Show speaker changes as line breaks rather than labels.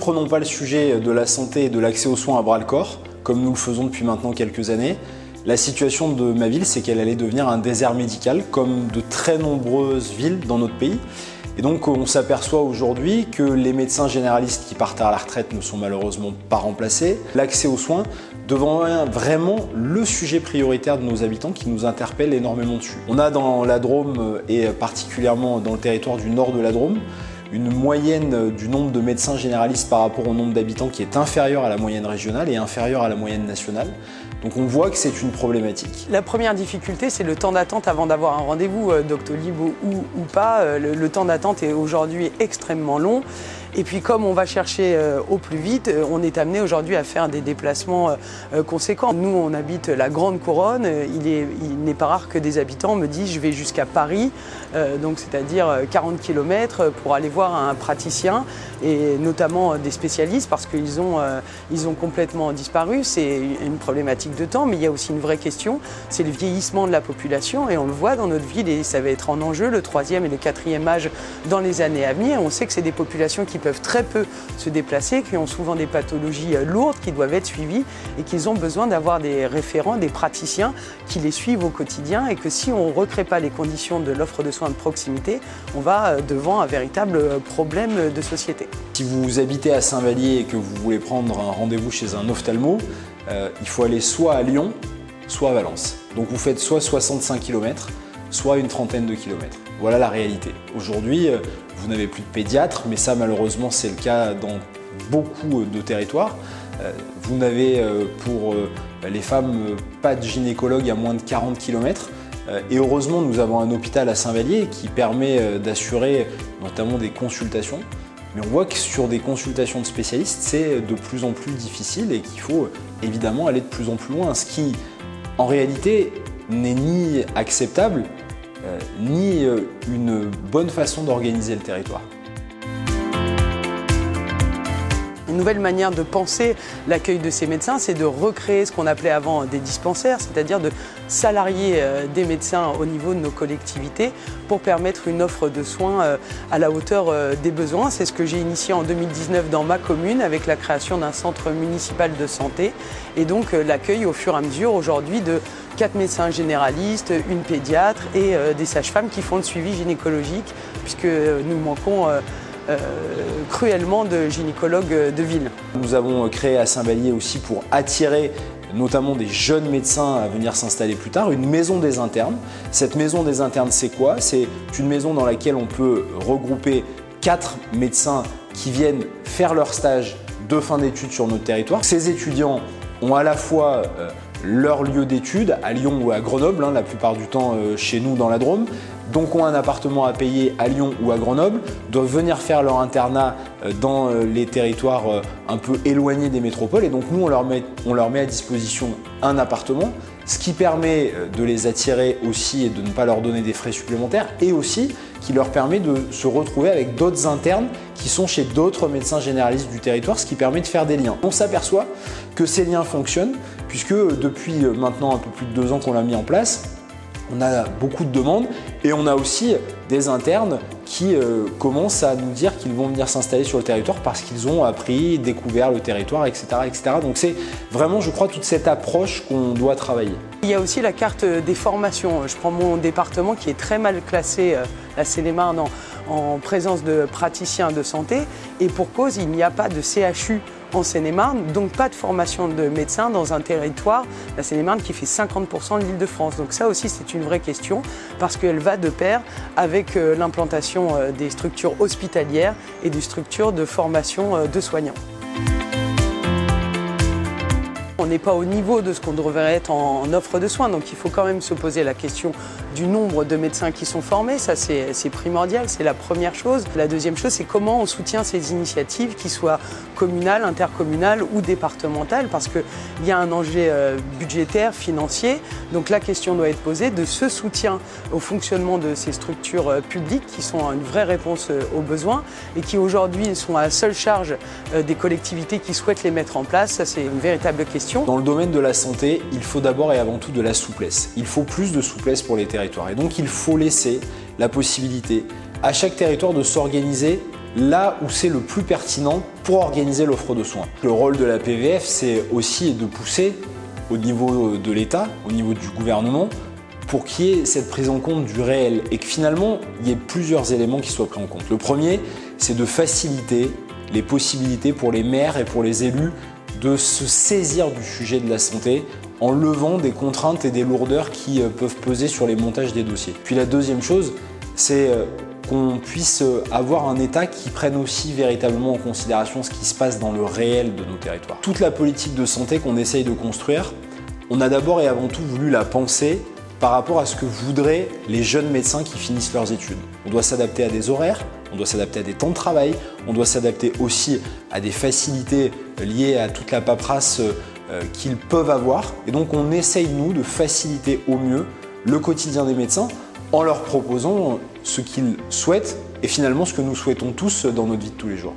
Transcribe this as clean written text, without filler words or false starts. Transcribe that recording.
prenons pas le sujet de la santé et de l'accès aux soins à bras-le-corps, comme nous le faisons depuis maintenant quelques années, la situation de ma ville, c'est qu'elle allait devenir un désert médical, comme de très nombreuses villes dans notre pays. Et donc on s'aperçoit aujourd'hui que les médecins généralistes qui partent à la retraite ne sont malheureusement pas remplacés. L'accès aux soins devient vraiment le sujet prioritaire de nos habitants qui nous interpelle énormément dessus. On a dans la Drôme et particulièrement dans le territoire du nord de la Drôme une moyenne du nombre de médecins généralistes par rapport au nombre d'habitants qui est inférieure à la moyenne régionale et inférieure à la moyenne nationale. Donc on voit que c'est une problématique.
La première difficulté, c'est le temps d'attente avant d'avoir un rendez-vous, Doctolib ou pas. Le temps d'attente est aujourd'hui extrêmement long. Et puis comme on va chercher au plus vite, on est amené aujourd'hui à faire des déplacements conséquents. Nous, on habite la Grande Couronne. Il n'est pas rare que des habitants me disent « je vais jusqu'à Paris », donc c'est-à-dire 40 km pour aller voir un praticien, et notamment des spécialistes parce qu'ils ont complètement disparu. C'est une problématique de temps, mais il y a aussi une vraie question, c'est le vieillissement de la population, et on le voit dans notre ville, et ça va être en enjeu, le 3e et le 4e âge dans les années à venir. On sait que c'est des populations qui peuvent très peu se déplacer, qui ont souvent des pathologies lourdes, qui doivent être suivies, et qu'ils ont besoin d'avoir des référents, des praticiens qui les suivent au quotidien, et que si on ne recrée pas les conditions de l'offre de soins de proximité, on va devant un véritable problème de société.
Si vous habitez à Saint-Vallier et que vous voulez prendre un rendez-vous chez un ophtalmo, il faut aller soit à Lyon, soit à Valence. Donc vous faites soit 65 km, soit une trentaine de kilomètres. Voilà la réalité. Aujourd'hui, vous n'avez plus de pédiatre, mais ça malheureusement c'est le cas dans beaucoup de territoires. Vous n'avez pour les femmes pas de gynécologue à moins de 40 km. Et heureusement, nous avons un hôpital à Saint-Vallier qui permet d'assurer notamment des consultations. Mais on voit que sur des consultations de spécialistes, c'est de plus en plus difficile et qu'il faut évidemment aller de plus en plus loin, ce qui en réalité n'est ni acceptable, ni une bonne façon d'organiser le territoire.
Une nouvelle manière de penser l'accueil de ces médecins, c'est de recréer ce qu'on appelait avant des dispensaires, c'est-à-dire de salarier des médecins au niveau de nos collectivités pour permettre une offre de soins à la hauteur des besoins. C'est ce que j'ai initié en 2019 dans ma commune avec la création d'un centre municipal de santé, et donc l'accueil au fur et à mesure aujourd'hui de 4 médecins généralistes, une pédiatre et des sages-femmes qui font le suivi gynécologique, puisque nous manquons cruellement de gynécologues de ville.
Nous avons créé à Saint-Vallier aussi pour attirer notamment des jeunes médecins à venir s'installer plus tard, une maison des internes. Cette maison des internes, c'est quoi? C'est une maison dans laquelle on peut regrouper 4 médecins qui viennent faire leur stage de fin d'études sur notre territoire. Ces étudiants ont à la fois leur lieu d'études à Lyon ou à Grenoble, la plupart du temps chez nous dans la Drôme, donc ont un appartement à payer à Lyon ou à Grenoble, doivent venir faire leur internat dans les territoires un peu éloignés des métropoles, et donc nous on leur met à disposition un appartement, ce qui permet de les attirer aussi et de ne pas leur donner des frais supplémentaires, et aussi qui leur permet de se retrouver avec d'autres internes qui sont chez d'autres médecins généralistes du territoire, ce qui permet de faire des liens. On s'aperçoit que ces liens fonctionnent, puisque depuis maintenant un peu plus de 2 ans qu'on l'a mis en place, on a beaucoup de demandes, et on a aussi des internes qui commencent à nous dire qu'ils vont venir s'installer sur le territoire parce qu'ils ont appris, découvert le territoire, etc., etc. Donc c'est vraiment, je crois, toute cette approche qu'on doit travailler.
Il y a aussi la carte des formations. Je prends mon département qui est très mal classé, la Seine-et-Marne, en présence de praticiens de santé, et pour cause, il n'y a pas de CHU en Seine-et-Marne, donc pas de formation de médecins dans un territoire, la Seine-et-Marne, qui fait 50% de l'Île-de-France. Donc ça aussi, c'est une vraie question, parce qu'elle va de pair avec l'implantation des structures hospitalières et des structures de formation de soignants. On n'est pas au niveau de ce qu'on devrait être en offre de soins, donc il faut quand même se poser la question du nombre de médecins qui sont formés. Ça, c'est primordial, c'est la première chose. La deuxième chose, c'est comment on soutient ces initiatives, qui soient communales, intercommunales ou départementales, parce qu'il y a un enjeu budgétaire, financier. Donc la question doit être posée de ce soutien au fonctionnement de ces structures publiques qui sont une vraie réponse aux besoins et qui aujourd'hui sont à la seule charge des collectivités qui souhaitent les mettre en place. Ça, c'est une véritable question.
Dans le domaine de la santé, il faut d'abord et avant tout de la souplesse. Il faut plus de souplesse pour les territoires. Et donc il faut laisser la possibilité à chaque territoire de s'organiser là où c'est le plus pertinent pour organiser l'offre de soins. Le rôle de la PVF, c'est aussi de pousser au niveau de l'État, au niveau du gouvernement, pour qu'il y ait cette prise en compte du réel et que finalement, il y ait plusieurs éléments qui soient pris en compte. Le premier, c'est de faciliter les possibilités pour les maires et pour les élus de se saisir du sujet de la santé en levant des contraintes et des lourdeurs qui peuvent peser sur les montages des dossiers. Puis la deuxième chose, c'est qu'on puisse avoir un État qui prenne aussi véritablement en considération ce qui se passe dans le réel de nos territoires. Toute la politique de santé qu'on essaye de construire, on a d'abord et avant tout voulu la penser par rapport à ce que voudraient les jeunes médecins qui finissent leurs études. On doit s'adapter à des horaires, on doit s'adapter à des temps de travail, on doit s'adapter aussi à des facilités liées à toute la paperasse qu'ils peuvent avoir. Et donc on essaye, nous, de faciliter au mieux le quotidien des médecins en leur proposant ce qu'ils souhaitent et finalement ce que nous souhaitons tous dans notre vie de tous les jours.